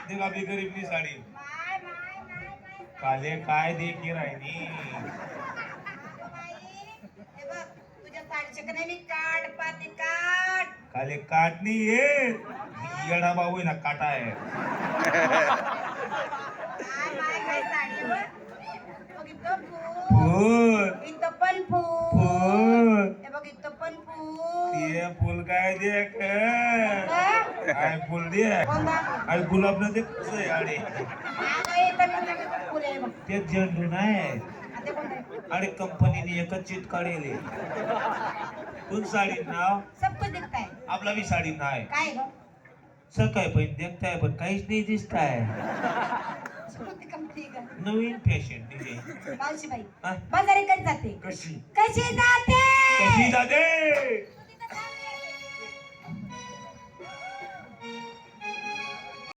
देखा भी गरीबली साडी माय माय माय माय काले काय देखी राहिनी हे बघ तुझ्या साडीचे का नाही मी काढ पाते काढ काले काटनी ये येडा बाबू ना काटा आहे माय माय काय साडी आहे बघ. बघ इथं फूल फूल इथं पण फूल फूल हे बघ इथं पण फूल ये फूल काय देख काय फूल दे कोणता आणि गुलाब न ते कसं आहे आणि नाही इथं पण फूल आहे बघ ते झेंडू नाही आता कोणता आहे? आणि कंपनीने एकच चिट काढेल तू साडी नाव सब कुछ दिखता है आपला बी साडी नाही काय ग सकाळी पण देखताय पण काहीच नाही दिसताय कोणती कंपनी ग नवीन फॅशन दिली मावशी बाई हा? बाजारी कधी जाते कशी कशी जाते कशी जाते